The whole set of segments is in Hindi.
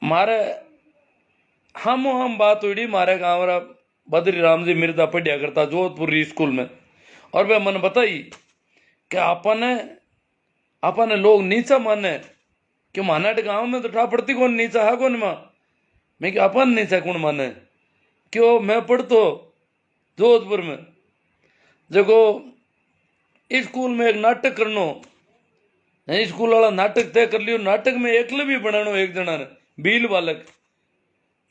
मारे हम बात हुई मारे गाँव रा बद्री राम जी मिर्जा पढ़िया करता जोधपुर स्कूल में। और वे मन बताई कि अपने लोग नीचा माने क्यों माना गाँव में तो ठा पड़ती कौन नीचा है कौन माँ मैं कि अपन नीचा कौन माने क्यों मैं पढ़तो जोधपुर में जगो स्कूल में एक नाटक करनो स्कूल वाला नाटक तय कर लियो। नाटक में एकलव्य बनानो एक जना ने भील बालक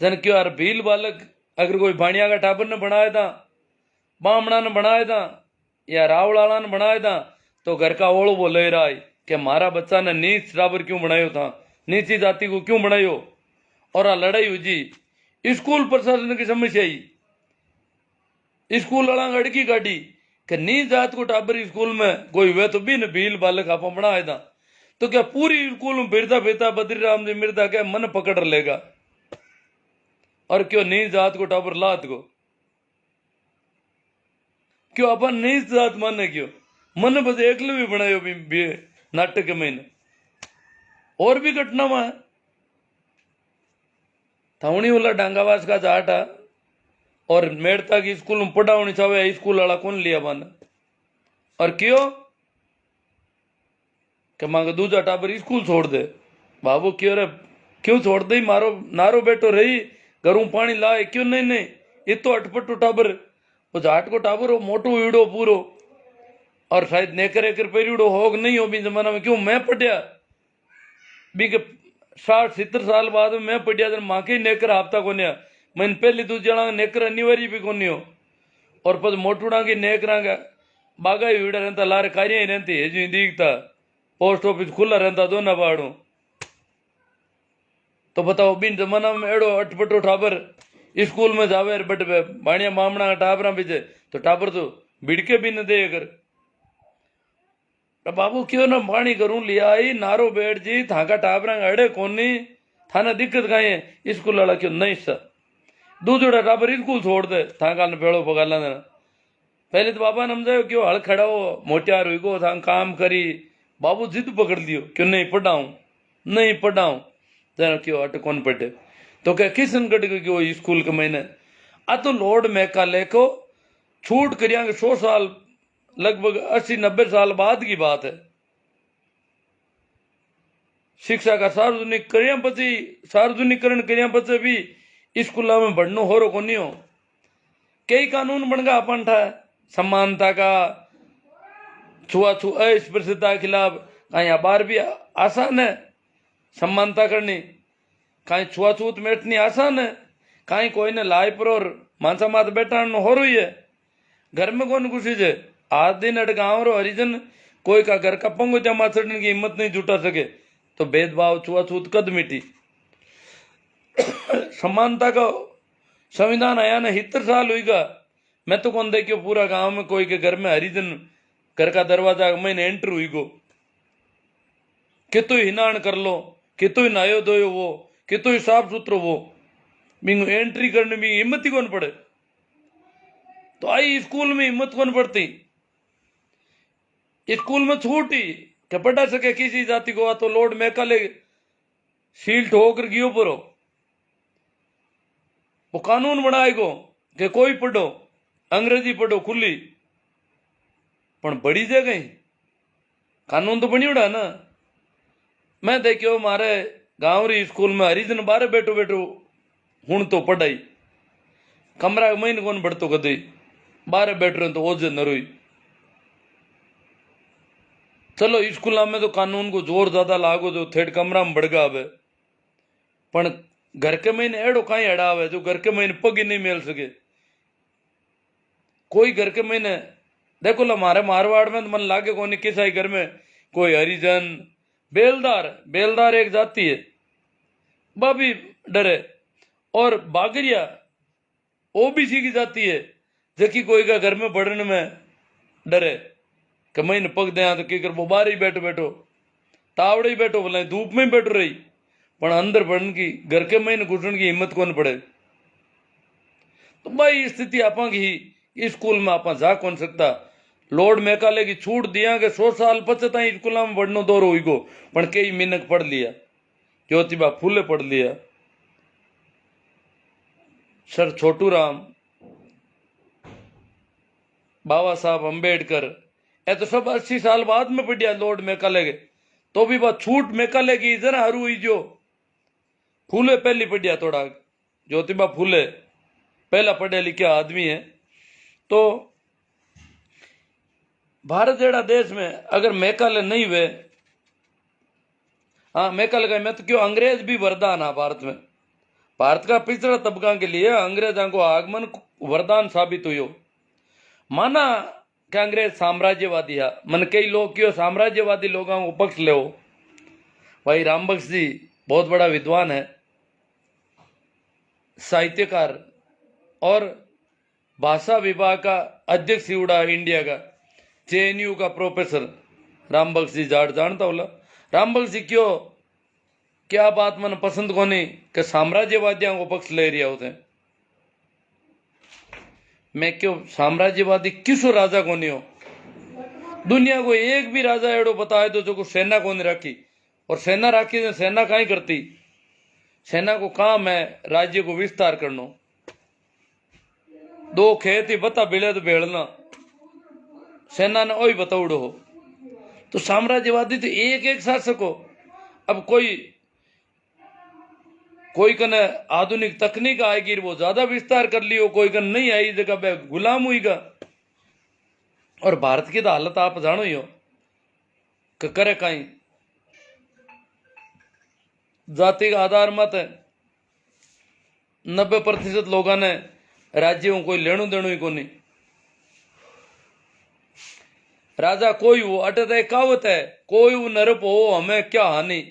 जन क्यों यार भील बालक अगर कोई भाणिया का टाबर ने बनाया था बामणा ने बनाया था या रावलाला ने बनाया था तो घर का ओलो वो ले रहा है कि हमारा बच्चा ने नीच टाबर क्यों बनायो था नीची जाति को क्यों बनायो। और आ लड़ाई हुई जी स्कूल प्रशासन की समस्या ही स्कूल वाला अड़की गाड़ी कि नीच जात को टाबर स्कूल में कोई हुए तो भी न भील बालक आप बनाया था तो क्या पूरी स्कूल में फिरता फिरता बद्री राम जी मिर्जा क्या मन पकड़ लेगा और क्यों नीच जात को टाबर लात को क्यों अपन नीच जात माने क्यों मन बस एकलव्य बनायो भी नाटक के महीने। और भी घटना में थावणी वाला डांगावास का जाटा और मेड़ता की स्कूल में पढ़ावनी चाहे स्कूल वाला कौन लिया बन और क्यों कि मांगे दूजा टाबर स्कूल छोड़ दे बाबू क्यों रे क्यों छोड़ दे मारो नारो बेटो रही घरों पानी लाए क्यों नहीं नहीं ये तो अटपटो टाबर वो जाट को टाबर हो मोटो ईड़ो पूरो और शायद नेकर एकर पेरीड़ो होग नहीं हो भी जमाना में क्यों मैं पढ़िया भी के 60-70 साल बाद में मैं पढ़िया जन माँ के नेकर आपता कोनिया मैंने पहली दूसरा नेकर अनिवार्य भी कोनी हो और पद मोटूड़ा की नेकरा का बागा ही वीड़ा रहता लारे कार्य ही रहती है जो दिखता पोस्ट ऑफिस खुला रहता दो ना बाड़ो तो बताओ बिन जमाना में एड़ो अटपटो टाबर स्कूल में जावे बट बाणिया मामना का टाबरा पीछे तो टाबर तो भिड़के भी न दे अगर बाबू क्यों ना पानी करूं लिया आई नारो बैठ जी थाका टाबरा अड़े कोनी थाना दिक्कत काई है स्कूल वाला क्यों नहीं सर दूसरा टाबर स्कूल छोड़ दे थाका ने पेड़ो पगाला देना पहले तो बाबा ने समझायो क्यों हल खड़ा हो मोटियार हुई को था काम करी बाबू जिद पकड़ लियो क्यों नहीं पढ़ाऊं जना क्यों अट कौन पढ़े तो क्या किशनगढ़ के क्यों स्कूल के महीने आ तो लॉर्ड मैकाले को छूट करिया 100 साल लगभग 80-90 साल बाद की बात है। शिक्षा का सार्वजनिकरण करिया पचे भी स्कूलों में बढ़नो हो रो को नहीं हो कई कानून बन गया अपन था समानता का छुआछूत अस्पृश्यता के खिलाफ कहीं बार भी आसान है समानता करनी कहीं छुआछूत मेटनी आसान है कहीं कोई ने लाई पर और मानसा मात बैठा हो रही है घर में कौन खुशी है आज दिन अट गाँव रो हरिजन कोई का घर का पंगो जमा चढ़ने की हिम्मत नहीं जुटा सके तो भेदभाव छुआछूत कद मिटी। समानता का संविधान आया ना 70 साल हुईगा मैं तो कौन देखियो पूरा गांव में कोई के घर में हरिजन घर का दरवाजा मैंने एंटर हुई गो कितो हिनान कर लो कितो नायो धोयो वो कितो साफ सुथरो वो बिंग एंट्री करने में हिम्मत ही कौन पड़े तो आई स्कूल में हिम्मत कौन पड़ती स्कूल में छूटी क्या पढ़ा सके किसी जाति को तो लॉर्ड मैकाले शील ठोकर गियो परो वो कानून बनाएगो कि कोई पढ़ो अंग्रेजी पढ़ो खुली पण बड़ी जगह कानून तो बनी उड़ा ना। मैं देखियो मारे गाँव री स्कूल में हरिजन बारे बैठो हूं तो पढ़ाई कमरा महीने कौन बढ़तो कदे बारे बैठ रहे तो ओझे न रोई चलो स्कूल में तो कानून को जोर ज्यादा लागो जो थेट कमरा में बढ़गा आवे पण घर के महीने एड़ो कहीं अड़ा आवे जो घर के महीने पग ही नहीं मिल सके कोई घर के महीने देखो ला हमारे मारवाड़ में तो मन लागे कोनी किसाई घर में कोई हरिजन बेलदार एक जाति है बाबी डरे और बागरिया ओबीसी की जाति है जबकि कोई का घर में बढ़ने में डरे कि महीने पग दे तो की कर वो बाहर ही बैठो तावड़े ही बैठो बोला धूप में ही बैठो रही पर अंदर बढ़ने की घर के महीने घुसने की हिम्मत कौन पड़े। तो भाई स्थिति आपा की स्कूल में आप जा कौन सकता लॉर्ड मैकाले की छूट दिया कि 100 साल पचता स्कूल में बढ़नो दौर हुई गो पण कई मिनक पढ़ लिया ज्योतिबा फूले पढ़ लिया सर छोटू राम, बाबा साहब अम्बेडकर, ये तो सब 80 साल बाद में पढ़िया लॉर्ड मेकाले के। तो भी बात छूट मेकाले की जरा हरू हुई जो फूले पहली पढ़िया थोड़ा, ज्योतिबा फूले पहला पढ़े लिखे आदमी है। तो भारत जड़ा देश में अगर मेकाले नहीं हुए, हाँ मेकाले का मैं तो क्यों, अंग्रेज भी वरदान है भारत में। भारत का पिछड़ा तबका के लिए अंग्रेजों को आगमन वरदान साबित हुई। माना कि अंग्रेज साम्राज्यवादी है, मन कई लोग क्यों साम्राज्यवादी लोगों को पक्ष ले। भाई रामबख्श जी बहुत बड़ा विद्वान है, साहित्यकार और भाषा विभाग का अध्यक्ष उड़ा इंडिया का, जेएनयू का प्रोफेसर रामबख्श जी जानता होला। रामबख्श जी क्यों क्या बात मन पसंद कोनी कि साम्राज्यवादियों को पक्ष ले रहा होते। मैं क्यों साम्राज्यवादी किस राजा को नहीं हो, दुनिया को एक भी राजा एड़ो बताए दो जो को सेना को नहीं रखी, और सेना राखी तो सेना कहीं करती। सेना को काम है राज्य को विस्तार करना, दो खेत ही बता बिले तो बेड़ना, सेना ने वही बताउड़ो हो। तो साम्राज्यवादी तो एक एक शासक हो। अब कोई कने आधुनिक तकनीक आएगी वो ज्यादा विस्तार कर लियो, कोई कन नहीं आई जगह पे गुलाम हुईगा। और भारत की तो हालत आप जानो ही हो कि करे कहीं जाति का आधार मत है। 90% लोगों ने राज्यों कोई लेणु देणु ही कोनी। राजा कोई हो अटे तो कहावत है, कोई वो नरप हो हमें क्या हानि।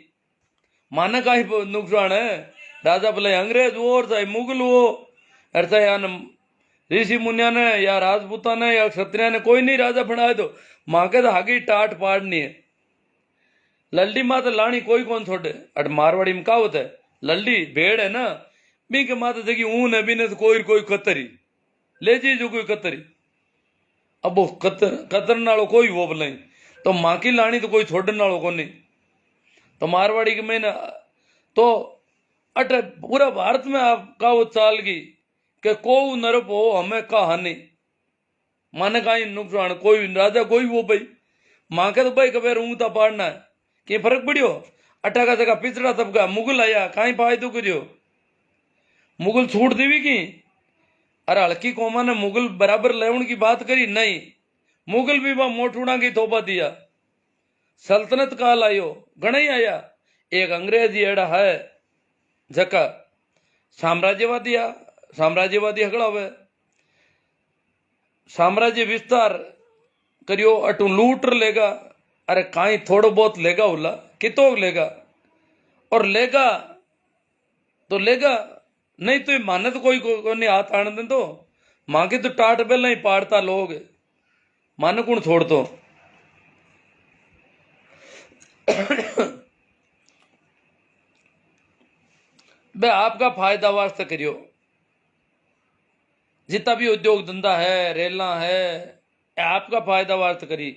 माना का ही नुकसान है, राजा भले अंग्रेज हो और चाहे मुगल हो, और चाहे ऋषि मुनिया ने या राजपूता ने या क्षत्रिया ने, कोई नहीं राजा बनाए दो माँ के तो आगे टाट पाड़नी है। लल्डी माता लानी कोई कौन छोड़े। अट मारवाड़ी में कहावत है, लल्डी भेड़ है ना, बी के माता जगी ऊन है बिने तो कोई कतरी ले जी जो कोई कतरी। अब वो कतर नालो कोई वो बोले तो माँ की लानी तो कोई छोड़ने नालो को नहीं। तो मारवाड़ी के मैंने तो अट पूरा भारत में आप कहावत चाल गई कि को नरप हो हमें का हानि। माने का नुकसान कोई राजा कोई वो भाई माँ के तो भाई कबे ऊँता पाड़ना है कि फर्क पड़ियो। अटा का जगह पिछड़ा तबका मुगल आया कहीं फायदो करियो, मुगल छूट देवी की। अरे हल्की कौमा ने मुगल बराबर लेवन की बात करी नहीं, मुगल भी वह मोटूड़ा की तोबा दिया। सल्तनत काल आयो घना ही आया। एक अंग्रेज एड़ा है जका साम्राज्यवादी हकड़ा हुए, साम्राज्य विस्तार करियो अटू लूट लेगा। अरे काई थोड़ो बहुत लेगा उला कितो लेगा, और लेगा तो लेगा नहीं तो माने तो कोई नहीं हाथ आने दे। तो मां की तो टाट बेल नहीं पाड़ता लोग, माने कौन छोड़ तो। बे आपका फायदा वास्ते करियो, जितना भी उद्योग धंधा है रेला है आपका फायदा वास्ते करी।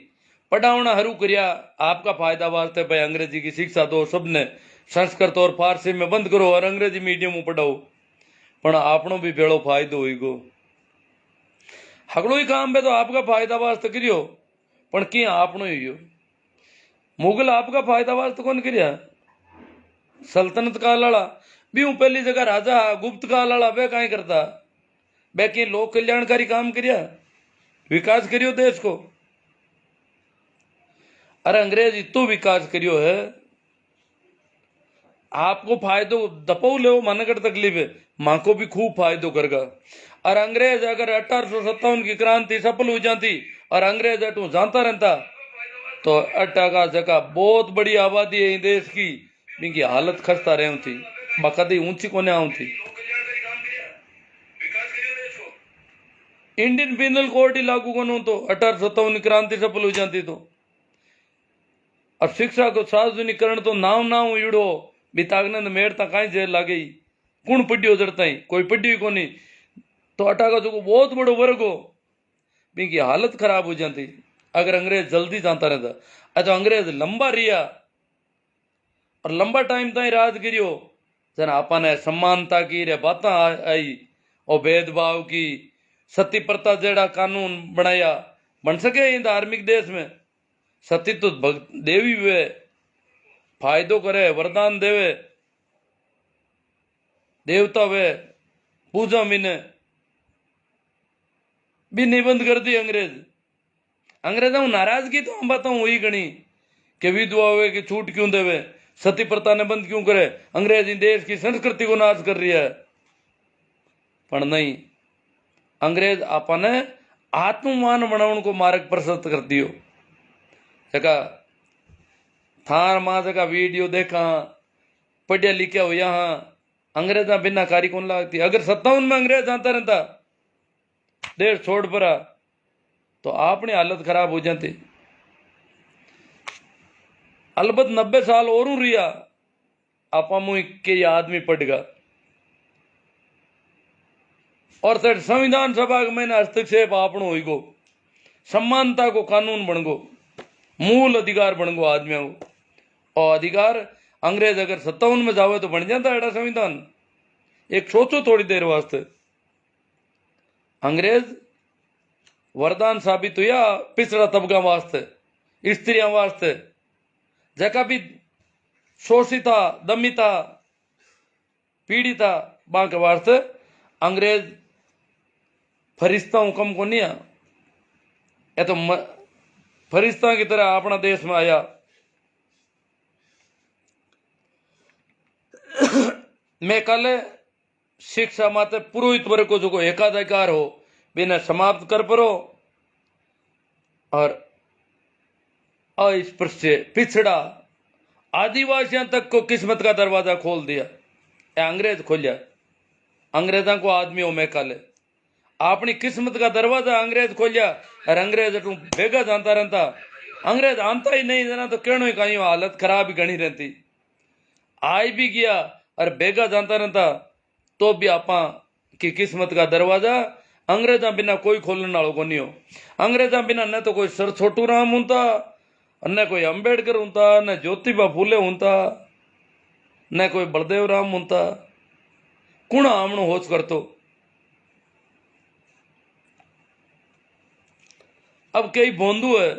पढ़ावना हरू करिया आपका फायदा वास्ते भाई अंग्रेजी की शिक्षा दो, सबने संस्कृत और फारसी में बंद करो और अंग्रेजी मीडियम में पढ़ाओ। पण आपनो भी बेड़ो फायदो होईगो। हकड़ो ही काम बे तो आपका फायदा वास्ते करियो, पण कि आपनो ही हो। मुगल आपका फायदा वास्ते कौन करिया, सल्तनत काल वाला भी हूं पहली जगह राजा गुप्त काल वाला वे कहीं करता, वे कि लोक कल्याणकारी काम करिया विकास करियो देश को। अरे अंग्रेज इतो विकास करियो है, आपको फायदो दपाऊ ले मन कर तकलीफ है, मां को भी खूब फायदो करगा। और अंग्रेज अगर 1857 की क्रांति सफल हो जाती और अंग्रेज अटू जानता रहता तो अट्टा का जगह बहुत बड़ी आबादी है देश की, इनकी हालत खस्ता रही थी, कदी ऊंची को नहीं थी। इंडियन पिनल कोड ही लागू करो तो 1857 क्रांति सफल हो जाती तो। और शिक्षा को सार्वजनिकरण तो नाव उड़ो बितागने मेड़ तक कहीं जेल लागे, कौन पढ़ियो जड़ता ही कोई पढ़ी को नहीं। तो अटा का जो बहुत बड़ो वर्ग हो इनकी हालत खराब हो जाती अगर अंग्रेज जल्दी जानता रहता। अच्छा अंग्रेज लंबा रिया और लंबा टाइम ताई राज करियो, जना आपने समानता की रे बात आई और भेदभाव की सती प्रथा जेड़ा कानून बनाया बन सके इन धार्मिक देश में। सती तो देवी वे फायदो करे, वरदान देवे, देवता वे, पूजा मिने भी निबंध कर दी अंग्रेज। अंग्रेजों नाराजगी तो हम बताऊं वही गणी कि विधवा हुए की छूट क्यों देवे, सती प्रथा ने बंद क्यों करे, अंग्रेज इन देश की संस्कृति को नाश कर रही है। पर नहीं, अंग्रेज आपने आत्ममान बनाने को मार्ग प्रशस्त कर दियो। जगह थार मां जगह वीडियो देखा, पढ़िया लिखा हो यहाँ अंग्रेजा बिना कारी कौन लागती। अगर 57 में अंग्रेज आता रहता देश छोड़ पड़ा तो अपनी हालत खराब हो जाती। अलबत् 90 साल और रिया आपा मुई के आदमी पड़ेगा और सर संविधान सभा में हस्तक्षेप आपनो होगो, समानता को कानून बन गो, मूल अधिकार बन गो आदमियों को। और अधिकार अंग्रेज अगर 57 में जावे तो बन जाता है संविधान। एक सोचो थोड़ी देर वास्ते, अंग्रेज वरदान साबित हुआ पिछड़ा तबका वास्ते, स्त्रियों वास्ते, जका भी शोषिता, दमिता, पीड़िता बाके वास्ते अंग्रेज फरिश्ता कम को नहीं है तो फरिश्ता की तरह अपना देश में आया। मैं कल शिक्षा माते पुरोहित वर्ग को जो एकाधिकार हो बिना समाप्त कर परो और अस्पृश्य, पिछड़ा, आदिवासियों तक को किस्मत का दरवाजा खोल दिया। अंग्रेज खोलिया, अंग्रेजा को आदमी हो मैं काले अपनी किस्मत का दरवाजा अंग्रेज खोलिया और अंग्रेज तू भेगा जानता रहता। अंग्रेज आंता ही नहीं जाना तो कहनो ही कहीं हालत खराब ही गणी रहती। आई भी गया और भेगा जानता रहता तो भी आपा की किस्मत का दरवाजा अंग्रेजा बिना कोई खोलने वालों को नहीं हो। अंग्रेजा बिना न तो कोई सर छोटू राम होता, न कोई अंबेडकर होता, न ज्योतिबा फूले होता, न कोई बलदेव राम होता। कुण आमणो होच करतो। अब कई बोंदू है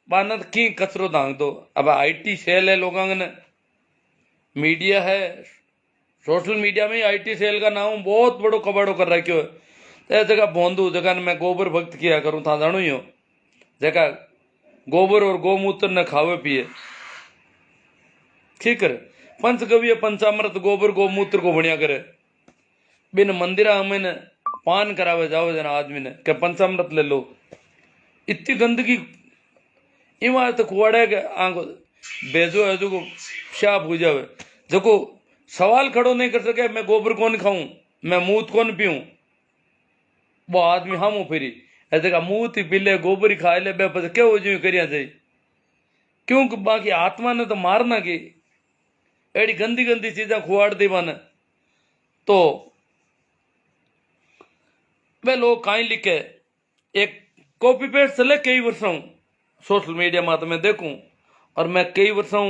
बानर की कचरो दांग दो। अब आईटी सेल है लोगों ने, मीडिया है, सोशल मीडिया में आईटी सेल का नाम बहुत बड़ो कबाड़ो कर रखियो है। तो जगह बोंदू जगह मैं गोबर भक्त किया करूं था जानो ही हो, जगह गोबर और गोमूत्र न खावे पिए, ठीक है। पंचगव्य पंचामृत गोबर गोमूत्र को बढ़िया करे। बिन मंदिरा में पान करावे जाओ जना आदमी ने क्या पंचामृत ले लो। इतनी गंदगी इमारत कुआड़े के आंखो भेजो है जो को शाप हो जावे। जो को सवाल खड़ो नहीं कर सके मैं गोबर कौन खाऊं, मैं मूत कौन पीऊं, वो आदमी हम फिरी ऐसे का मूत ही पी ले गोबर ही खा ले बे क्या हो जो करिया जाए। क्योंकि बाकी आत्मा ने तो मारना की एड़ी गंदी गंदी चीजें खुआड़ दी मन। तो वे लोग कहीं लिखे एक कॉपी पेस्ट चले कई वर्षों सोशल मीडिया में मैं देखूं और मैं कई वर्षों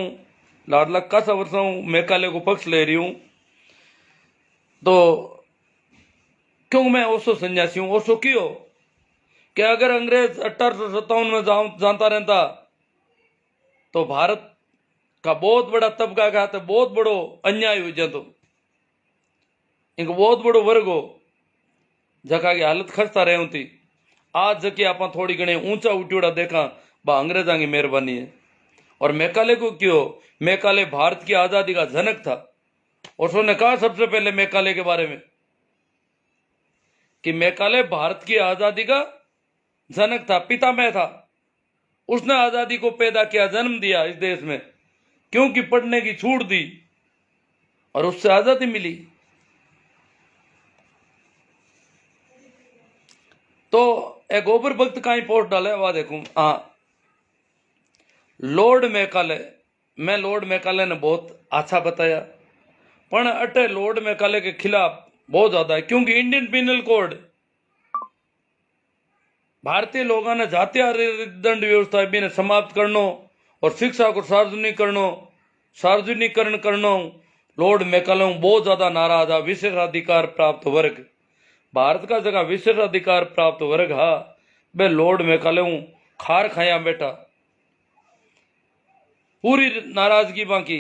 लाडला कासा वर्षों मेघालय को पक्ष ले रही हूं। तो क्यों मैं ओसो सन्यासी हूं। ओसो क्यों कि अगर अंग्रेज 1857 में जानता रहता तो भारत का बहुत बड़ा तबका का तो बहुत बड़ो अन्याय हो जातो। इनको बहुत बड़ो वर्ग हो जका की हालत खर्चा रहे होती। आज जकी आप थोड़ी घनी ऊंचा उठियोड़ा देखा बा अंग्रेजा की मेहरबानी है। और मेघालय को क्यों, मेघालय भारत की आजादी का जनक था। और उसने कहा सबसे पहले मेघालय के बारे में कि मेघालय भारत की आजादी का जनक था, पितामह था। उसने आजादी को पैदा किया, जन्म दिया इस देश में, क्योंकि पढ़ने की छूट दी और उससे आजादी मिली। तो एक गोबर भक्त का ही पोस्ट डाले वह देखूं। हाँ, लॉर्ड मेघालय, मैं लॉर्ड मेघालय ने बहुत अच्छा बताया पर अटे लॉर्ड मेघालय के खिलाफ बहुत ज्यादा है। क्योंकि इंडियन पिनल कोड भारतीय लोगों ने जातीय दंड व्यवस्था भी समाप्त करनो और शिक्षा को सार्वजनिकरण करनो लॉर्ड मेघालय बहुत ज्यादा नाराज है। विशेषाधिकार प्राप्त वर्ग भारत का जगह विशेष अधिकार प्राप्त वर्ग हा बे लॉर्ड मैकाले खार खाया बैठा पूरी नाराजगी बाकी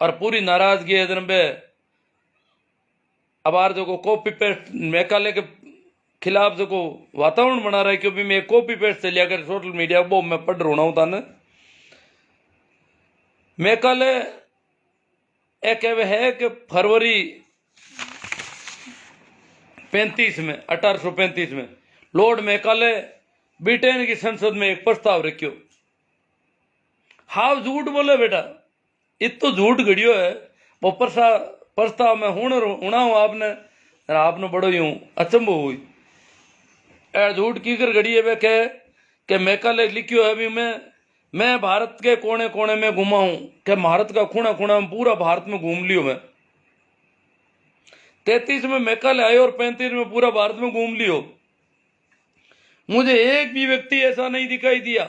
और पूरी नाराजगी है बे अब जो कॉपी पेस्ट मैकाले के खिलाफ जो वातावरण बना रहा है क्योंकि मैं कॉपी पेस्ट से लिया कर सोशल मीडिया वो मैं पढ़ रहा हूं था मैकाले एक है कि फरवरी 35 में 1835 में लॉर्ड मैकाले ब्रिटेन की संसद में एक प्रस्ताव रखियो। हाव झूठ बोले बेटा, इत तो झूठ घड़ियो है वो प्रस्ताव में हुणा हूं आपने बड़ो यूं अचंभो हुई झूठ की कर घड़ी है वे कह के मैकाले लिखियो है अभी मैं भारत के कोने कोने में घुमा हूं कि भारत का खूणा खूणा में पूरा भारत में घूम लियो मैं 33 में मैकाले आयो और 35 में पूरा भारत में घूम लियो। मुझे एक भी व्यक्ति ऐसा नहीं दिखाई दिया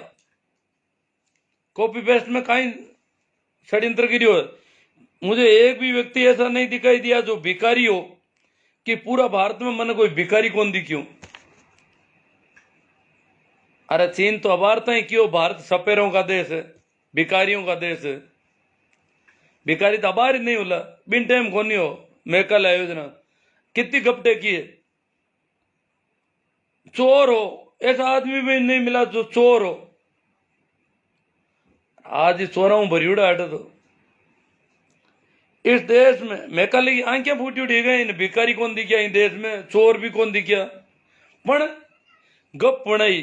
कॉपी पेस्ट में कहीं षड्यंत्र गिरियो है मुझे एक भी व्यक्ति ऐसा नहीं दिखाई दिया जो भिखारी हो कि पूरा भारत में मन कोई भिखारी कौन दिखियो। अरे चीन तो अबारता ही क्यों भारत सपेरों का देश है भिखारियों का देश है भिखारी तो अबार ही नहीं होला बिन टाइम खोनी हो मैकाले आयोजना कितनी गपटे की है चोर हो ऐसा आदमी भी नहीं मिला जो चोर हो आज चोराऊ भरियोड़ा हट तो इस देश में मैकाले की आंखें फूटी उठी गई इन भिखारी कौन दिखा इन देश में चोर भी कौन दिखा पण गप बनाई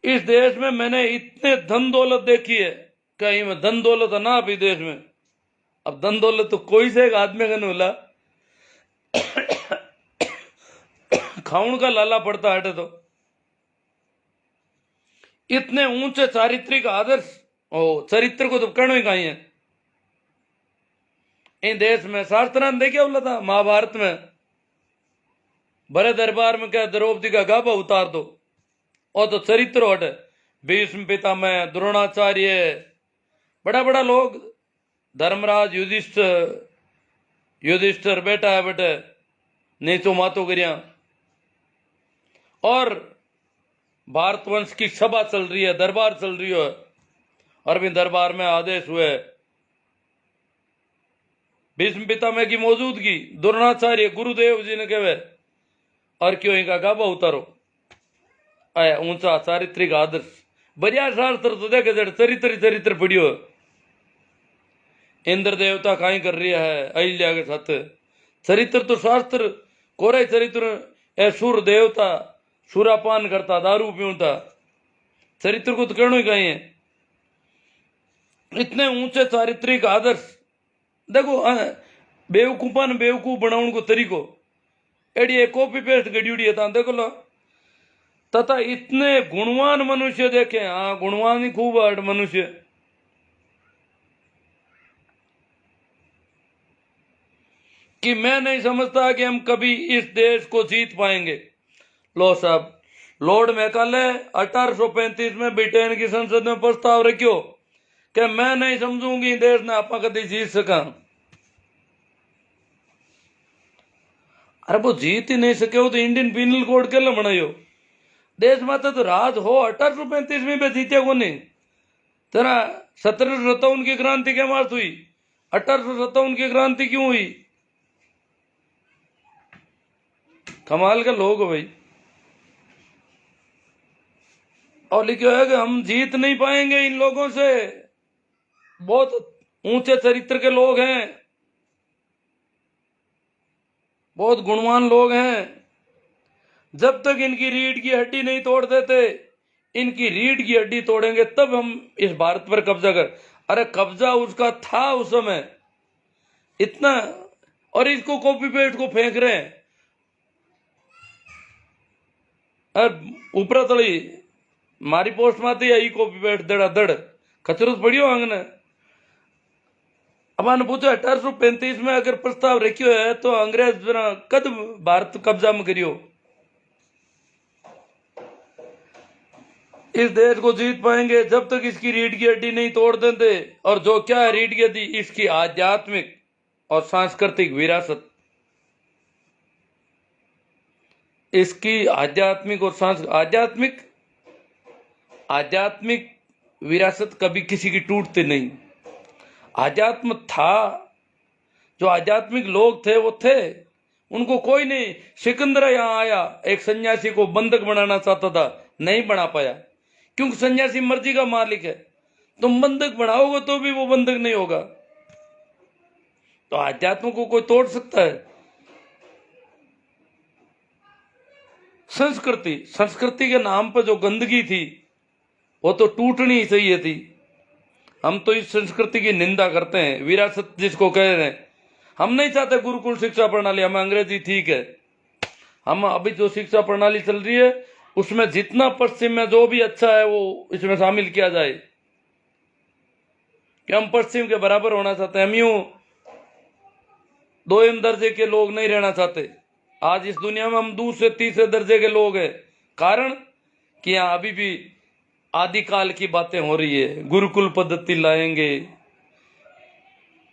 इस देश में मैंने इतने धन दौलत देखी है कहीं में धन दौलत ना भी देश में अब धन दौलत तो कोई से एक आदमी का नहीं होला खाउन का लाला पड़ता हटे तो इतने ऊंचे चारित्रिक आदर्श चरित्र को तो कहना ही कहीं है इन देश में शास्त्र ने देखे बोला था महाभारत में बड़े दरबार में क्या द्रौपदी का गाभा उतार दो और तो चरित्र हटे भीष्म पितामह द्रोणाचार्य बड़ा बड़ा लोग धर्मराज युधिष्ठिर बेटा है बेटे नीचो मातो गरिया और भारतवंश की सभा चल रही है दरबार चल रही है और भी दरबार में आदेश हुए भीष्म पितामह की मौजूदगी द्रोणाचार्य गुरुदेव जी ने कहे और क्यों इनका गाभा उतारो आया ऊंचा चारित्रिक आदर्श बढ़िया शास्त्र तो देखे चरित्र पढ़ियो इंद्र देवता काई कर रही है अहिल्या के साथ चरित्र तो शास्त्र कोरे चरित्र ए सूर देवता सूरापान करता दारू पीता चरित्र को तो कहना ही कहीं है इतने ऊंचे चारित्रिक आदर्श देखो बेवकूफा ने बेवकूफ बनाने को तरीको एडी कॉपी पेस्ट गड़ी था देखो लो तथा इतने गुणवान मनुष्य देखे हाँ गुणवान ही खूब है मनुष्य कि मैं नहीं समझता कि हम कभी इस देश को जीत पाएंगे। लो साहब लॉर्ड मैकाले 1835 में ब्रिटेन की संसद में प्रस्ताव रखियो कि मैं नहीं समझूंगी देश ने आपा कभी जीत सका। अरे वो जीत ही नहीं सके हो तो इंडियन पिनल कोड के लिए बनायो देश माता तो राज हो 1835 में भी जीते को नहीं तेरा 1757 की क्रांति के मार्च हुई 1857 की क्रांति क्यों हुई कमाल के लोग हो भाई और लिखा है कि हम जीत नहीं पाएंगे इन लोगों से बहुत ऊंचे चरित्र के लोग हैं बहुत गुणवान लोग हैं जब तक इनकी रीढ़ की हड्डी नहीं तोड़ देते इनकी रीढ़ की हड्डी तोड़ेंगे तब हम इस भारत पर कब्जा कर अरे कब्जा उसका था उस समय इतना और इसको कॉपी पेस्ट को फेंक रहे हैं ऊपर तड़ी मारी पोस्ट माती आई कॉपी पेस्ट दड़ा दड़ खचरूत पड़ियो आंगने अब मैंने पूछो 1835 में अगर प्रस्ताव रखियो है तो अंग्रेज कद भारत कब्जा में करियो इस देश को जीत पाएंगे जब तक इसकी रीढ़ की हड्डी नहीं तोड़ देते और जो क्या है रीढ़ की हड्डी इसकी आध्यात्मिक और सांस्कृतिक विरासत, इसकी आध्यात्मिक और आध्यात्मिक विरासत कभी किसी की टूटती नहीं। आध्यात्म था, जो आध्यात्मिक लोग थे वो थे, उनको कोई नहीं। सिकंदर यहां आया, एक सन्यासी को बंधक बनाना चाहता था, नहीं बना पाया, क्योंकि सन्यासी मर्जी का मालिक है। तुम बंधक बनाओगे तो भी वो बंधक नहीं होगा। तो आध्यात्म को कोई तोड़ सकता है? संस्कृति के नाम पर जो गंदगी थी वो तो टूटनी ही चाहिए थी। हम तो इस संस्कृति की निंदा करते हैं, विरासत जिसको कह रहे हैं। हम नहीं चाहते गुरुकुल शिक्षा प्रणाली, हमें अंग्रेजी ठीक है। हम अभी जो शिक्षा प्रणाली चल रही है उसमें जितना पश्चिम में जो भी अच्छा है वो इसमें शामिल किया जाए, कि हम पश्चिम के बराबर होना चाहते हैं। हम यूं दोयम दर्जे के लोग नहीं रहना चाहते। आज इस दुनिया में हम दूसरे तीसरे दर्जे के लोग हैं, कारण कि यहाँ अभी भी आदिकाल की बातें हो रही है। गुरुकुल पद्धति लाएंगे,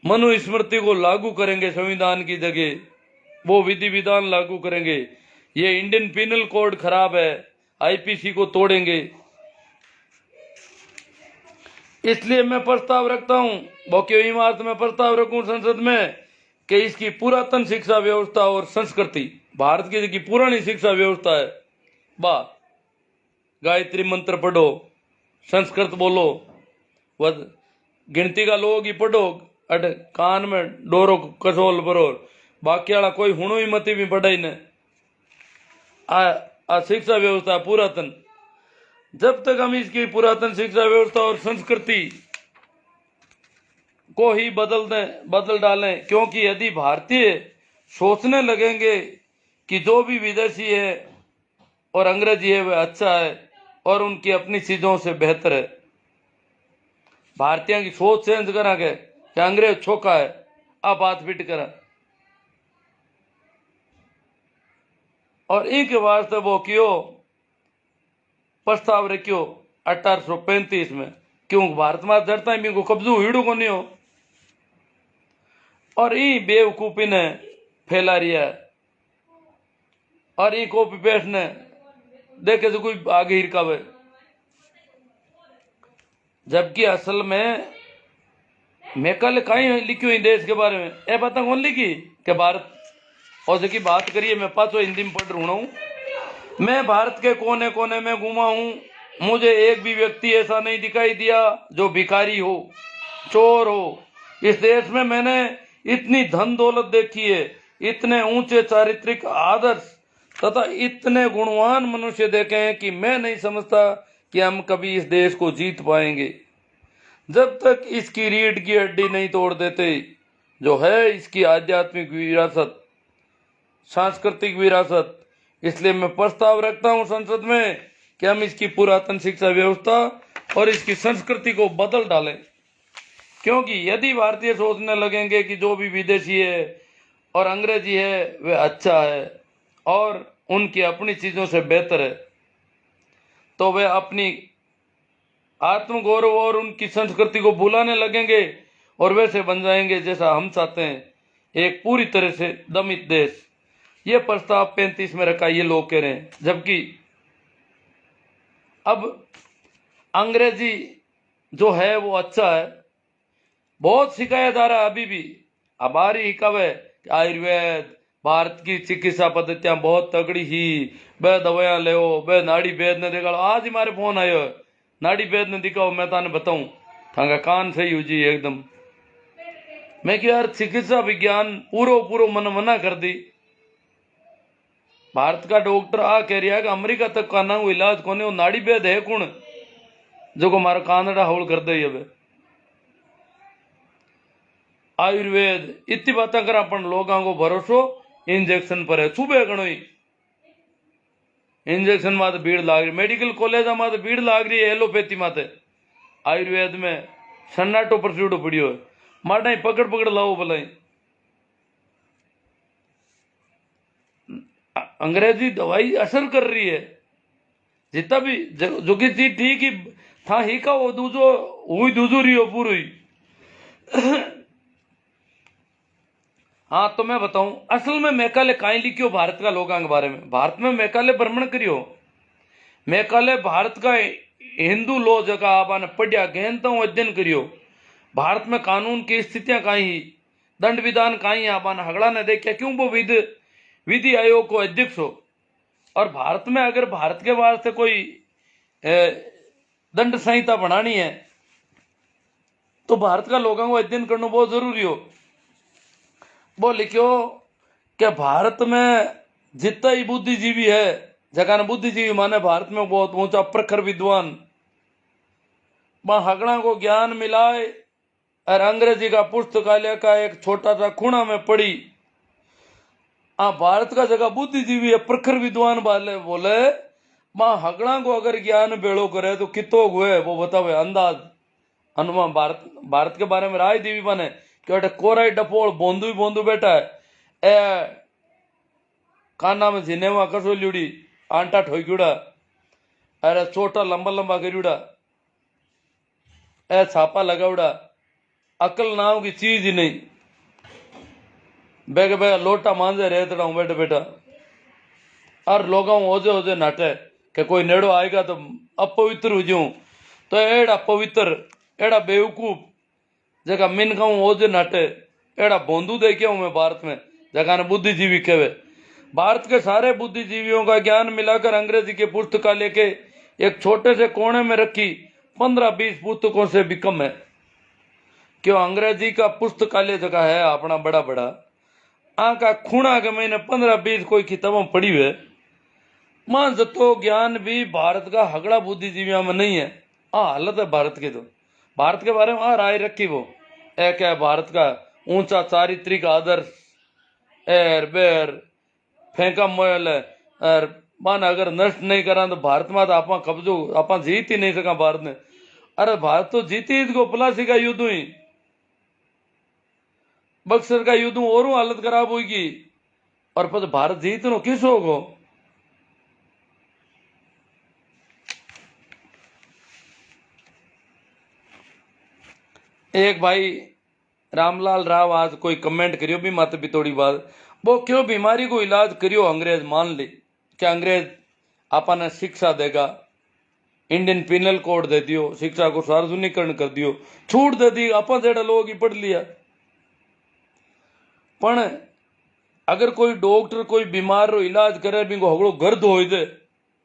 मनुस्मृति को लागू करेंगे संविधान की जगह, वो विधि विधान लागू करेंगे। ये इंडियन पिनल कोड खराब है, आईपीसी को तोड़ेंगे। इसलिए मैं प्रस्ताव रखता हूं, बोक्यो इमारत में प्रस्ताव रखूं संसद में, कि इसकी पुरातन शिक्षा व्यवस्था और संस्कृति, भारत की जो पुरानी शिक्षा व्यवस्था है, गायत्री मंत्र पढ़ो, संस्कृत बोलो, गिनती का लोग ही पढ़ो, अट कान में डोरो कसोल भरो, बाकी वाला कोई हुणो ही मती भी पढ़ाई ने। आ शिक्षा व्यवस्था पुरातन, जब तक हम इसकी पुरातन शिक्षा व्यवस्था और संस्कृति को ही बदल डालें, क्योंकि यदि भारतीय सोचने लगेंगे कि जो भी विदेशी है और अंग्रेजी है वह अच्छा है और उनकी अपनी चीजों से बेहतर है, भारतीय की सोच चेंज करा के कि अंग्रेज छोका है, अब बात फिट करा, और इनके वास्ते वो क्यों प्रस्ताव रखियो 1835 में, क्यों भारत में जड़ता है को कब्जू हिड़ू को नहीं हो, और ई बेवकूफी ने फैला रिया है, और ई कॉपी पेस्ट ने देखे तो कोई आगे हिरकावे, जबकि असल में मैं कल कहीं लिखी हुई देश के बारे में, ए बात कौन लिखी कि भारत, और जो की बात करिए, मैं पांचों हिंदी में पढ़ रहा हूं। मैं भारत के कोने कोने में घूमा हूं, मुझे एक भी व्यक्ति ऐसा नहीं दिखाई दिया जो भिखारी हो, चोर हो। इस देश में मैंने इतनी धन दौलत देखी है, इतने ऊंचे चारित्रिक आदर्श तथा इतने गुणवान मनुष्य देखे हैं कि मैं नहीं समझता कि हम कभी इस देश को जीत पाएंगे, जब तक इसकी रीढ़ की हड्डी नहीं तोड़ देते, जो है इसकी आध्यात्मिक विरासत, सांस्कृतिक विरासत। इसलिए मैं प्रस्ताव रखता हूं संसद में कि हम इसकी पुरातन शिक्षा व्यवस्था और इसकी संस्कृति को बदल डालें, क्योंकि यदि भारतीय सोचने लगेंगे कि जो भी विदेशी है और अंग्रेजी है वह अच्छा है और उनकी अपनी चीजों से बेहतर है, तो वे अपनी आत्मगौरव और उनकी संस्कृति को भुलाने लगेंगे और वैसे बन जाएंगे जैसा हम चाहते हैं, एक पूरी तरह से दमित देश। ये प्रस्ताव 35 में रखा, ये लोग कह रहे हैं, जबकि अब अंग्रेजी जो है वो अच्छा है, बहुत सिखाया जा रहा है अभी भी। अब आ रही कब है आयुर्वेद, भारत की चिकित्सा पद्धतियां बहुत तगड़ी ही, वह दवाइयां ले, वह नाड़ी भेद ने दिखाओ। आज ही हमारे फोन आयो है, नाड़ी भेद ने दिखाओ, मैं ताने बताऊं थांगा कान सही हो जी एकदम। मैं क्या यार, चिकित्सा विज्ञान पूरो मना कर दी। भारत का डॉक्टर आ कह रहा है कि अमेरिका तक काना को इलाज कोने, वो नाड़ी भेद है कौन जो को मारा कानड़ा होल कर दे। अब आयुर्वेद इतनी बातें कर, अपन लोगों को भरोसो इंजेक्शन पर है, सुबह गणो इंजेक्शन माते भीड़ लाग रही, मेडिकल कॉलेज में भीड़ लाग रही है, एलोपैथी माते, आयुर्वेद में सन्नाटो पर सीढ़ो पड़ियो है, माटा पकड़ लाओ भलाई। अंग्रेजी दवाई असर कर रही है, जितना भी जो की चीज ठीक ही था ही का वो दूजो हुई दूजो रही हो पूरी। हाँ तो मैं बताऊं असल में मैकाले काई लिखियो भारत का लोगों के बारे में। भारत में मैकाले भ्रमण करियो। मैकाले भारत का हिंदू लो जगह आपने पढ़िया गहनता अध्ययन करियो। भारत में कानून की स्थितियां काई, दंड विधान काई आपने हगड़ा ने देखा क्यों वो विधि आयोग को अध्यक्ष हो। और भारत में अगर भारत के वास्ते कोई दंड संहिता बनानी है तो भारत का लोगों को अध्ययन करना बहुत जरूरी हो। वो लिखियो कि भारत में जितना ही बुद्धिजीवी है, जगह बुद्धिजीवी माने भारत में बहुत ऊंचा प्रखर विद्वान, वहां हगड़ा को ज्ञान मिलाए और अंग्रेजी का पुस्तकालय का एक छोटा सा खूणा में पड़ी। भारत का जगह बुद्धिजीवी है, प्रखर विद्वान वाले बोले मां हगड़ा को अगर ज्ञान बेड़ो करे तो कितो हुए वो बतावे अंदाज अनुमान। भारत के बारे में राय देवी बने कि अटे कोराई डपोल बोंदू ही बोंदू बैठा है, ए काना में जिनेवा कसोल्यूड़ी आंटा ठोक्यूड़ा, अरे छोटा लंबा लंबा करूड़ा, ए छापा लगाउड़ा, अकल नाम की चीज ही नहीं। बेग बेग लोटा मांझे रेतड़ा हूं बैठे बैठा। और लोगों ओजे ओजे नाटे कि कोई नेड़ो आएगा तो अपवित्र हो जाऊं। तो एड़ा पवित्र एड़ा बेवकूफ जगह मिन खाऊं ओजे नाटे एड़ा बोंदू देखे हूं मैं भारत में, जगह ने बुद्धिजीवी कहे। भारत के सारे बुद्धिजीवियों का ज्ञान मिलाकर अंग्रेजी के पुस्तकालय के एक छोटे से कोने में रखी 15-20 पुस्तकों से भी कम है। क्यों अंग्रेजी का पुस्तकालय जगह है अपना बड़ा बड़ा, का खूणा के महीने 15-20 कोई किताबों पड़ी हुए। मां जतो ज्ञान भी भारत का हगड़ा बुद्धिजीवियों में नहीं है। हालत है भारत की। तो भारत के बारे में राय रखी वो एक है भारत का ऊंचा चारित्रिक आदर्श एर बेर फेंका मोयल है। और मान अगर नष्ट नहीं करा तो भारत में तो आप कब्जो आप जीत ही नहीं सका भारत ने। अरे भारत तो जीती इसको प्लासी का युद्ध हुई, बक्सर का युद्ध और हालत खराब होगी और फिर भारत जीत नो किस होगो। एक भाई रामलाल राव आज कोई कमेंट करियो भी मत भी थोड़ी बात वो क्यों बीमारी को इलाज करियो अंग्रेज मान ली कि अंग्रेज आपने शिक्षा देगा, इंडियन पिनल कोड दे दियो, शिक्षा को सार्वजनिकरण कर दियो, छूट दे दी, अपन जेड़ा लोग ही पढ़ लिया। पण अगर कोई डॉक्टर कोई बीमार रो इलाज करे भी हगड़ो घर धो दे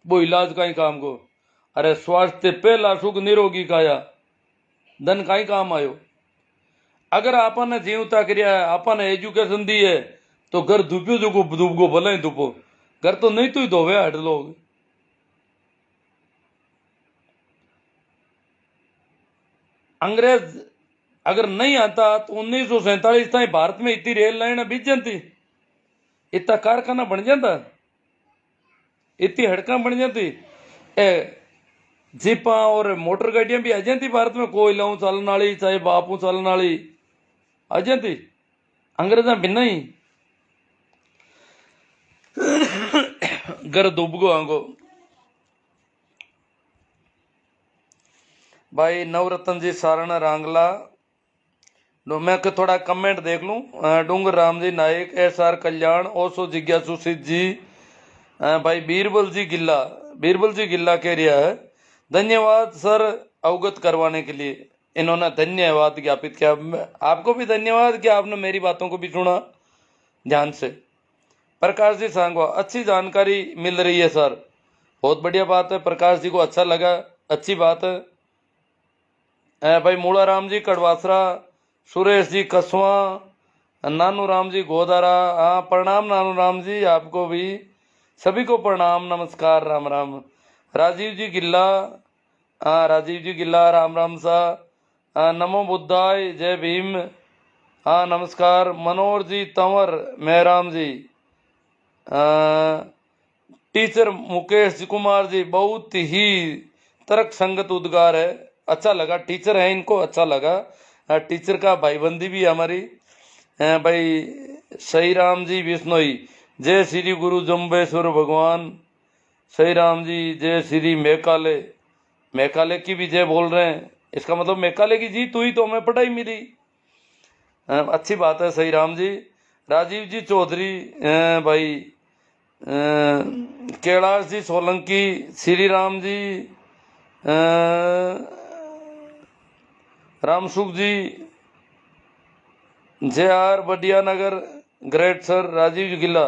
वो इलाज का ही काम को। अरे स्वास्थ्य पहला सुख निरोगी काया धन का ही काम आयो। अगर आपने जीवता करिया है आपने एजुकेशन दी है तो घर धुप्यो जो धूपगो भले ही धुपो, घर तो नहीं तो ही धोवे हट लोग। अंग्रेज अगर नहीं आता तो 1947 तक भारत में इतनी रेल लाइन बीत जाती, इतना कारखाना बन जाता, इतनी हड़का बन जाती, जीपा और मोटर गाड़ियां भी आ जाती भारत में, कोयलाओं चलने वाली चाहे बापू चलने वाली आ जाती। अंग्रेजा भिन्न ही घर डूबगो आंगो। भाई नवरत्न जी सारण रांगला मैं के थोड़ा कमेंट देख लूं। डूंगर राम जी नायक, SR कल्याण, ओसो जिज्ञासु सिद्ध जी, भाई बीरबल जी गिल्ला कह रहा है धन्यवाद सर अवगत करवाने के लिए। इन्होंने धन्यवाद ज्ञापित किया। आपको भी धन्यवाद कि आपने मेरी बातों को भी सुना ध्यान से। प्रकाश जी सांगवा अच्छी जानकारी मिल रही है सर, बहुत बढ़िया बात है। प्रकाश जी को अच्छा लगा, अच्छी बात है। भाई मूलाराम जी कड़वासरा, सुरेश जी कसवा, नानू राम जी गोदारा, हाँ प्रणाम नानू राम जी, आपको भी सभी को प्रणाम नमस्कार राम राम। राजीव जी गिल्ला, हाँ राजीव जी गिल्ला राम राम सा, नमो बुद्धाय जय भीम, हाँ नमस्कार। मनोहर जी तंवर मेहराम जी, टीचर मुकेश कुमार जी बहुत ही तर्क संगत उद्गार है, अच्छा लगा। टीचर है इनको अच्छा लगा, टीचर का भाईबंदी भी हमारी। भाई सही राम जी बिश्नोई, जय श्री गुरु जम्बेश्वर भगवान। सही राम जी जय श्री मेकाले की भी जय बोल रहे हैं, इसका मतलब मेकाले की जीत हुई तो हमें पढ़ाई मिली, अच्छी बात है। सही राम जी राजीव जी चौधरी भाई कैलाश जी सोलंकी, श्री राम जी, रामसुख जी, JR बढ़िया नगर, ग्रेट सर, राजीव जी गिल्ला।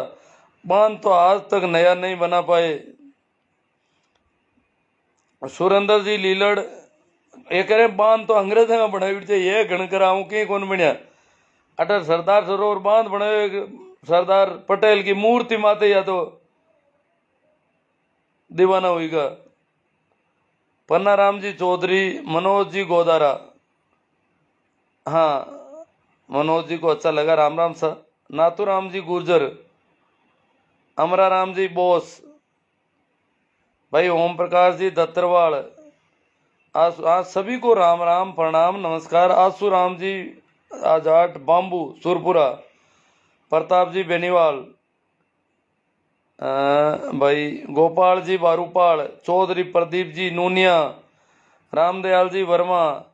बांध तो आज तक नया नहीं बना पाए। सुरेंद्र जी लीलड़ ये कह रहे बांध तो अंग्रेज का बनाई थे, ये गण कराऊं कि कौन बनया। अटर सरदार सरोवर बांध बने सरदार पटेल की मूर्ति माते या तो दीवाना हुईगा। पन्ना राम जी चौधरी, मनोज जी गोदारा, हाँ मनोज जी को अच्छा लगा, राम राम सा। नाथू राम जी गुर्जर, अमरा राम जी बोस, भाई ओम प्रकाश जी दत्तरवाल, आज सभी को राम राम प्रणाम नमस्कार। आसू राम जी आजाट बाम्बू सुरपुरा, प्रताप जी बेनीवाल, भाई गोपाल जी बारूपाल, चौधरी प्रदीप जी नूनिया, रामदयाल जी वर्मा।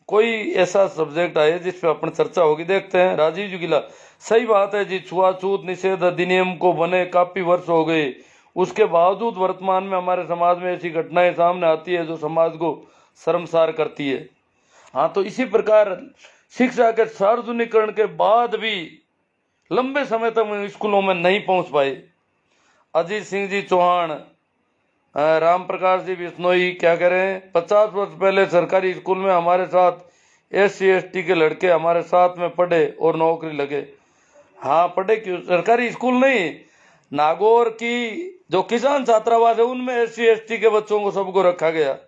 कोई ऐसा सब्जेक्ट आए जिस पे अपन चर्चा होगी, देखते हैं। राजीव जी गिला, सही बात है जी, छुआछूत निषेध अधिनियम को बने काफी वर्ष हो गए, उसके बावजूद वर्तमान में हमारे समाज में ऐसी घटनाएं सामने आती है जो समाज को शर्मसार करती है। हाँ, तो इसी प्रकार शिक्षा के सार्वजनिकरण के बाद भी लंबे समय तक स्कूलों में नहीं पहुंच पाए। अजीत सिंह जी चौहान, राम प्रकाश जी बिश्नोई क्या कह रहे हैं, 50 वर्ष पहले सरकारी स्कूल में हमारे साथ SC ST के लड़के हमारे साथ में पढ़े और नौकरी लगे। हाँ पढ़े, क्यों सरकारी स्कूल नहीं, नागौर की जो किसान छात्रावास है उनमें SC ST के बच्चों को सबको रखा गया।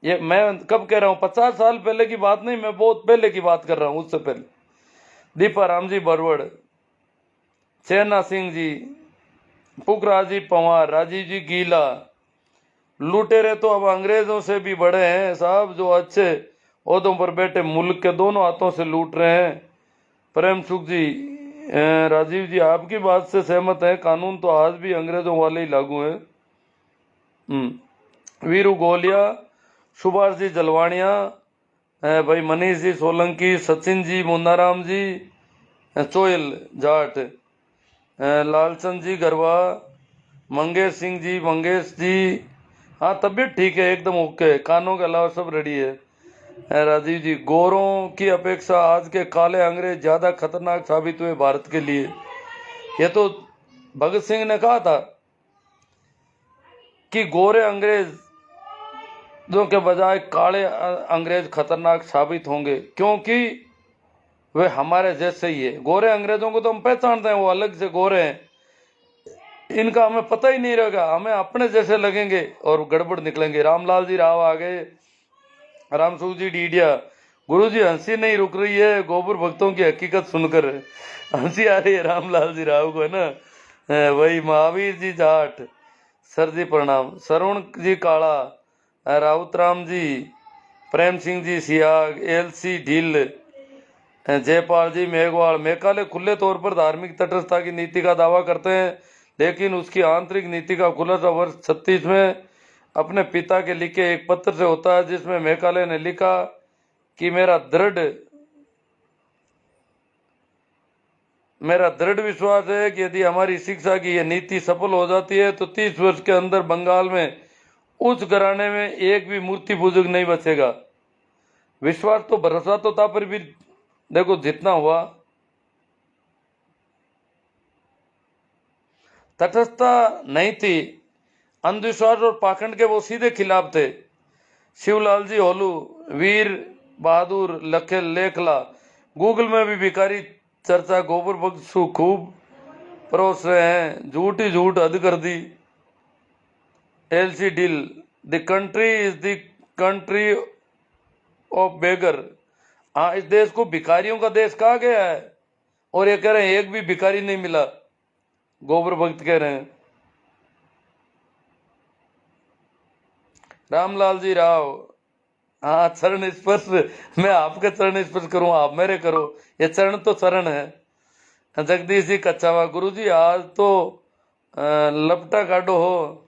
ये मैं कब कह रहा हूँ, 50 साल पहले की बात नहीं, मैं बहुत पहले की बात कर रहा हूँ, उससे पहले। दीपा राम जी बरवड़, चैना सिंह जी, पुखराज जी पंवार, राजीव जी गीला। लुटेरे तो अब अंग्रेजों से भी बड़े हैं साहब, जो अच्छे ओहदों पर बैठे मुल्क के दोनों हाथों से लूट रहे हैं। प्रेम सुख जी, राजीव जी आपकी बात से सहमत है, कानून तो आज भी अंग्रेजों वाले ही लागू है। वीरू गोलिया, सुभाष जी जलवाणिया, भाई मनीष जी सोलंकी, सचिन जी मुन्नाराम जी, चोयल जाट, लालचंद जी गरवा, मंगेश सिंह जी मंगेश जी। हाँ तबीयत ठीक है, एकदम ओके, कानों के अलावा सब रेडी है। राजीव जी, गोरों की अपेक्षा आज के काले अंग्रेज ज्यादा खतरनाक साबित हुए भारत के लिए। ये तो भगत सिंह ने कहा था कि गोरे अंग्रेजों के बजाय काले अंग्रेज खतरनाक साबित होंगे, क्योंकि वे हमारे जैसे ही है। गोरे अंग्रेजों को तो हम पहचानते हैं, वो अलग से गोरे हैं, इनका हमें पता ही नहीं रहेगा, हमें अपने जैसे लगेंगे और गड़बड़ निकलेंगे। रामलाल जी राव आ गए, रामसुख जी डीडिया। गुरु जी हंसी नहीं रुक रही है गोबर भक्तों की हकीकत सुनकर, हंसी आ रही है रामलाल जी राव को, है ना। वही महावीर जी जाट, सर जी प्रणाम। सरवण जी काला, राउत राम जी, प्रेम सिंह जी सियाग, LC ढील, जयपाल जी मेघवाल। मेघालय खुले तौर पर धार्मिक तटस्थता की नीति का दावा करते हैं, लेकिन उसकी आंतरिक नीति का खुलासा वर्ष 36 में अपने पिता के लिखे एक पत्र से होता है, जिसमें मेघालय ने लिखा कि मेरा दृढ़ विश्वास है कि यदि हमारी शिक्षा की यह नीति सफल हो जाती है तो 30 वर्ष के अंदर बंगाल में उस घराने में एक भी मूर्ति पूजक नहीं बचेगा। विश्वास तो भरोसा तो था, पर भी देखो जितना हुआ। तटस्थता नहीं थी, अंधविश्वास और पाखंड के वो सीधे खिलाफ थे। शिवलाल जी होलू, वीर बहादुर लेखला। गूगल में भी भिखारी चर्चा गोबर बख्शु खूब परोस रहे हैं, झूठ ही झूठ हद कर दी। LC डिल, the country is the country of beggar. हाँ, इस देश को भिखारियों का देश कहा गया है, और ये कह रहे हैं एक भी भिखारी नहीं मिला, गोबर भक्त कह रहे हैं। रामलाल जी राव, हाँ चरण स्पर्श, मैं आपके चरण स्पर्श करूं, आप मेरे करो, ये चरण तो चरण है। जगदीश जी कच्चावा, गुरु जी आज तो लपटा काटो हो,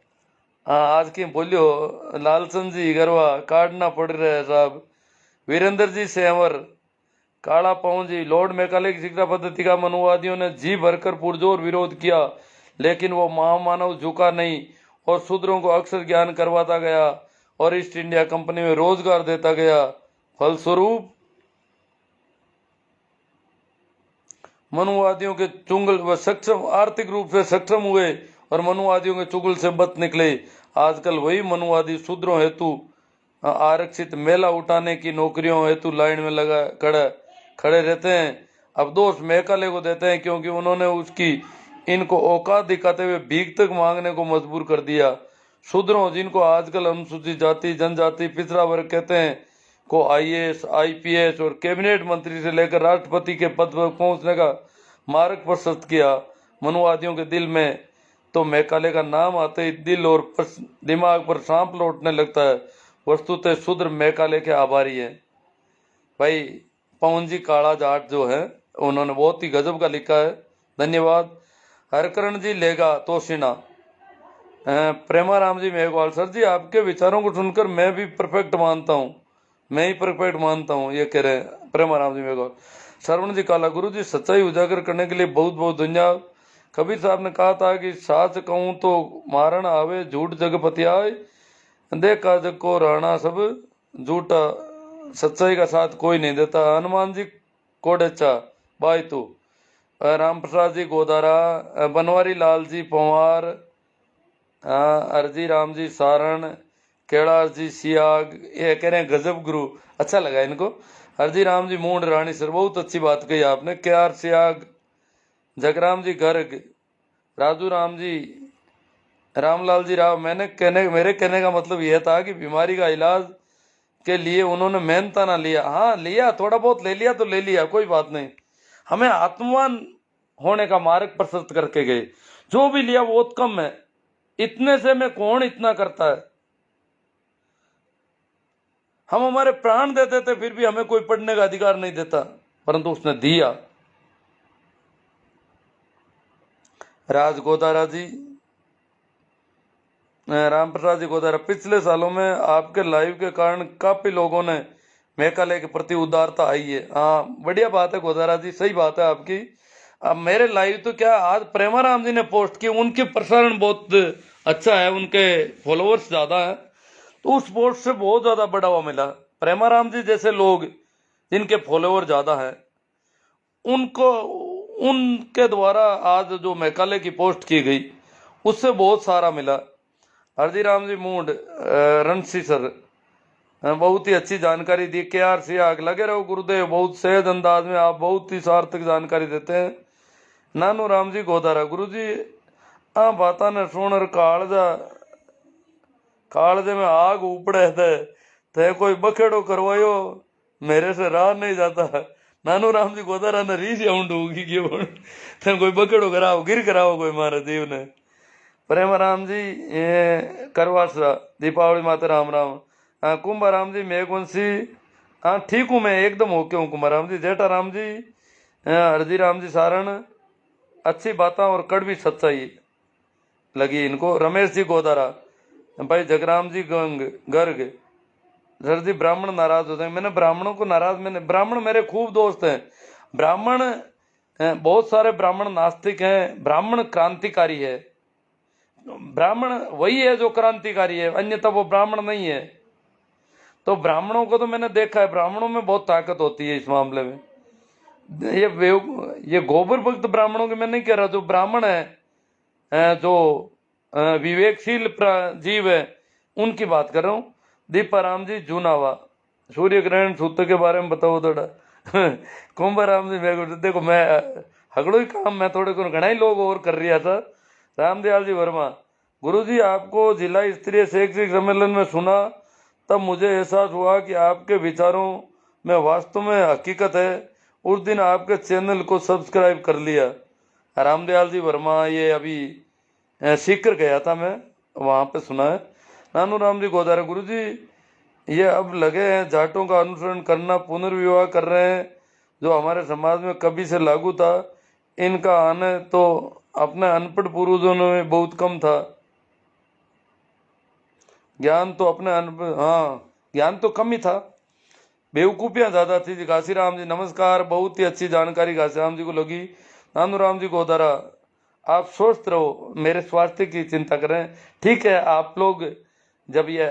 हाँ आज की बोलियो। लालचंद जी गरवा, काटना पड़ रहा है साहब। वीरेंद्र जी सेंवर, काला पहुंची। लॉर्ड मैकाले की शिक्षा पद्धति का मनुवादियों ने जी भरकर पुरजोर विरोध किया, लेकिन वो महामानव झुका नहीं और शूद्रों को अक्षर ज्ञान करवाता गया और ईस्ट इंडिया कंपनी में रोजगार देता गया। फलस्वरूप मनुवादियों के चुंगल व सक्षम आर्थिक रूप से सक्षम हुए और मनुवादियों के चुगल से बच निकले। आजकल वही मनुवादी शूद्रों हेतु आरक्षित मेला उठाने की नौकरियों हेतु लाइन में लगा खड़े रहते हैं। अब दोष मैकाले को देते हैं क्योंकि उन्होंने उसकी इनको औकात दिखाते हुए भीख तक मांगने को मजबूर कर दिया। शूद्रों, जिनको आजकल अनुसूचित जाति, जनजाति, पिछड़ा वर्ग कहते हैं, को आईएएस, आईपीएस और कैबिनेट मंत्री से लेकर राष्ट्रपति के पद पर पहुंचने का मार्ग प्रशस्त किया। मनुवादियों के दिल में तो मैकाले का नाम आते ही दिल और दिमाग पर सांप लौटने लगता है। वस्तुतः शूद्र मैकाले के आभारी है। भाई पवन जी काला जाट जो है उन्होंने बहुत ही गजब का लिखा है, धन्यवाद। हरकरण जी लेगा तोशिना, प्रेमाराम जी मेघवाल, सर जी आपके विचारों को सुनकर मैं भी परफेक्ट मानता हूँ, मैं ही परफेक्ट मानता हूँ, ये कह रहे हैं प्रेमाराम जी मेघवाल। श्रवण जी काला, गुरु जी सच्चाई उजागर करने के लिए बहुत बहुत धन्यवाद। कबीर साहब ने कहा था कि साच कहूँ तो मारण आवे, झूठ जगपति आए, देखा जग को राणा सब झूठा, सच्चाई का साथ कोई नहीं देता। हनुमान जी कोडेचा बाई तू, राम प्रसाद जी गोदारा, बनवारी लाल जी पंवार, अर्जी राम जी सारण, कैलाश जी सियाग, ये कह रहे हैं गजब गुरु, अच्छा लगा इनको। हरजी राम जी मूंड रानी सर, बहुत अच्छी बात कही आपने। केआर सियाग, जगराम जी गर्ग, राजू राम जी, रामलाल जी राव। मेरे कहने का मतलब यह था कि बीमारी का इलाज के लिए उन्होंने मेहनता ना लिया, हाँ लिया, थोड़ा बहुत ले लिया तो ले लिया, कोई बात नहीं, हमें आत्मवान होने का मार्ग प्रशस्त करके गए। जो भी लिया बहुत कम है, इतने से में कौन इतना करता है। हम हमारे प्राण देते थे फिर भी हमें कोई पढ़ने का अधिकार नहीं देता, परंतु उसने दिया। राज गोदारा जी, राम प्रसाद जी गोदारा, पिछले सालों में आपके लाइव के कारण काफी लोगों ने मैकाले के प्रति उदारता आई है। हाँ बढ़िया बात है गोदारा जी, सही बात है आपकी। अब मेरे लाइव तो क्या आज प्रेमाराम जी ने पोस्ट किए, उनके प्रसारण बहुत अच्छा है, उनके फॉलोअर्स ज्यादा है, तो उस पोस्ट से बहुत ज्यादा बढ़ावा मिला। प्रेमाराम जी जैसे लोग जिनके फॉलोअर ज्यादा है, उनको उनके द्वारा आज जो मैकाले की पोस्ट की गई उससे बहुत सारा मिला। हरजी राम जी मूड, रणसी सर बहुत ही अच्छी जानकारी दी। के आर सी आग, लगे रहो गुरुदेव, बहुत सहज अंदाज में आप बहुत ही सार्थक जानकारी देते हैं। नानू राम जी गोदारा, गुरु जी आ बाता ने सुन कालजे में आग उपड़े थे कोई बखेड़ो करवायो, मेरे से राह नहीं जाता। नानू राम जी गोदारा ने रीस आउंड होगी थे कोई बखेड़ो कराओ, गिर कराओ कोई मारे देव ने। प्रेमाराम जी करवासा, दीपावली माता राम राम। कुंभाराम जी मेघवंशी, हाँ ठीक हूँ मैं, एकदम ओके हूँ कुंभाराम जी। जेठा राम जी, हरजी राम जी सारण, अच्छी बातें और कड़वी सच्चाई लगी इनको। रमेश जी गोदारा, भाई जगराम जी गर्ग, सर जी ब्राह्मण नाराज होते हैं। मैंने ब्राह्मणों को नाराज, मैंने ब्राह्मण मेरे खूब दोस्त हैं, ब्राह्मण बहुत सारे ब्राह्मण नास्तिक हैं, ब्राह्मण क्रांतिकारी है, ब्राह्मण वही है जो क्रांतिकारी है, अन्यथा वो ब्राह्मण नहीं है। तो ब्राह्मणों को तो मैंने देखा है, ब्राह्मणों में बहुत ताकत होती है इस मामले में। ये गोबर भक्त ब्राह्मणों की मैं नहीं कह रहा, जो ब्राह्मण है जो विवेकशील जीव है उनकी बात कर रहा हूँ। दीपाराम जी जूनावा, सूर्य ग्रहण सूत्र के बारे में बताओ थोड़ा। कुंभाराम जी देखो मैं हगड़ो ही काम मैं थोड़े को घना ही लोग और कर रहा था। रामदयाल जी वर्मा, गुरुजी आपको जिला स्तरीय शैक्षिक सम्मेलन में सुना तब मुझे एहसास हुआ कि आपके विचारों में वास्तव में हकीकत है। उस दिन आपके चैनल को सब्सक्राइब कर लिया। रामदयाल जी वर्मा, ये अभी सीकर गया था मैं, वहाँ पे सुना है। नानू राम जी गोदारा, गुरुजी ये अब लगे हैं जाटों का अनुसरण करना, पुनर्विवाह कर रहे हैं, जो हमारे समाज में कभी से लागू था। इनका आने तो अपने अनपढ़ पूर्वजों में बहुत कम था, ज्ञान तो अपने हाँ ज्ञान तो कम ही था। बेवकूफियां ज्यादा थी। घासीराम जी नमस्कार, बहुत ही अच्छी जानकारी घासीराम जी को लगी। नानूराम जी को द्वारा आप स्वस्थ रहो, मेरे स्वास्थ्य की चिंता करें। ठीक है, आप लोग जब ये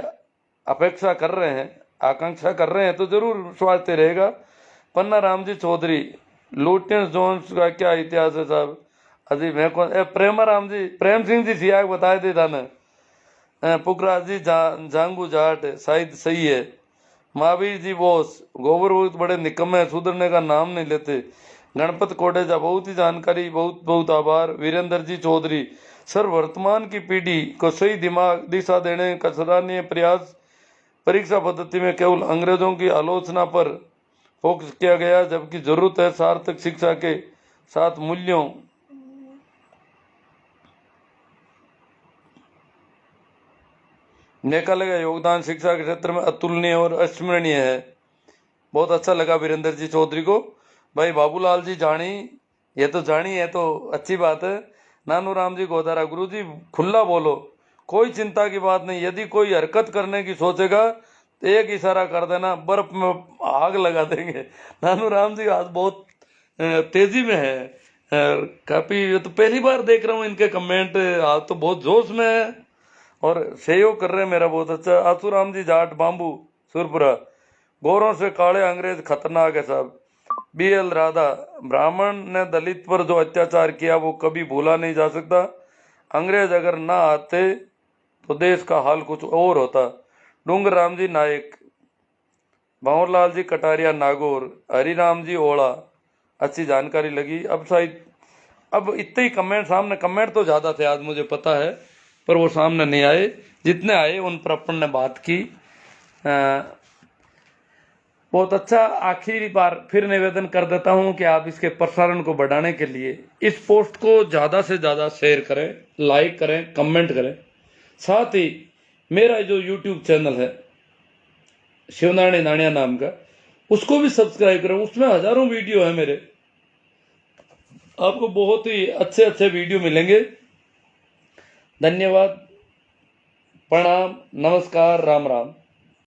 अपेक्षा कर रहे हैं, आकांक्षा कर रहे हैं तो जरूर स्वास्थ्य रहेगा। पन्ना राम जी चौधरी, लुटियंस जोन्स का क्या इतिहास है साहब? अजी मैं कौन? प्रेमा राम जी, प्रेम सिंह जी सियाग बताए थे था ना। पुखराज जी जांगू जाट शायद सही है। महावीर जी बोस, गोबर बहुत बड़े निकम्मे, सुधरने का नाम नहीं लेते। गणपत कोटेजा, बहुत ही जानकारी, बहुत बहुत आभार। वीरेंद्र जी चौधरी, सर वर्तमान की पीढ़ी को सही दिमाग दिशा देने का सराहनीय प्रयास। परीक्षा पद्धति में केवल अंग्रेजों की आलोचना पर फोकस किया गया, जबकि जरूरत है सार्थक शिक्षा के साथ मूल्यों मेघालय का योगदान शिक्षा के क्षेत्र में अतुलनीय और अस्मरणीय है। बहुत अच्छा लगा वीरेंद्र जी चौधरी को। भाई बाबूलाल जी जानी, ये तो जानी है तो अच्छी बात है। नानूराम जी गोदारा, गुरु जी खुला बोलो, कोई चिंता की बात नहीं। यदि कोई हरकत करने की सोचेगा तो एक इशारा कर देना, बर्फ में आग लगा देंगे। नानूराम जी आज बहुत तेजी में है। काफी, ये तो पहली बार देख रहा हूँ इनके कमेंट, आज तो बहुत जोश में है और सहयोग कर रहे हैं मेरा बहुत अच्छा। आसूराम जी जाट बाम्बू सुरपुरा, गोरों से काले अंग्रेज खतरनाक है साहब। BL राधा, ब्राह्मण ने दलित पर जो अत्याचार किया वो कभी भूला नहीं जा सकता। अंग्रेज अगर ना आते तो देश का हाल कुछ और होता। डूंगर राम जी नायक, भंवरलाल जी कटारिया नागौर, हरिराम जी ओला, अच्छी जानकारी लगी। अब शायद अब इतने ही कमेंट सामने, कमेंट तो ज़्यादा थे आज मुझे पता है, पर वो सामने नहीं आए। जितने आए उन पर अपन ने बात की। बहुत अच्छा। आखिरी बार फिर निवेदन कर देता हूं कि आप इसके प्रसारण को बढ़ाने के लिए इस पोस्ट को ज़्यादा से ज़्यादा शेयर करें, लाइक करें, कमेंट करें। साथ ही मेरा जो YouTube चैनल है शिवनारायण नानिया नाम का, उसको भी सब्सक्राइब करें। उसमें हजारों वीडियो है मेरे, आपको बहुत ही अच्छे अच्छे वीडियो मिलेंगे। धन्यवाद, प्रणाम, नमस्कार, राम राम।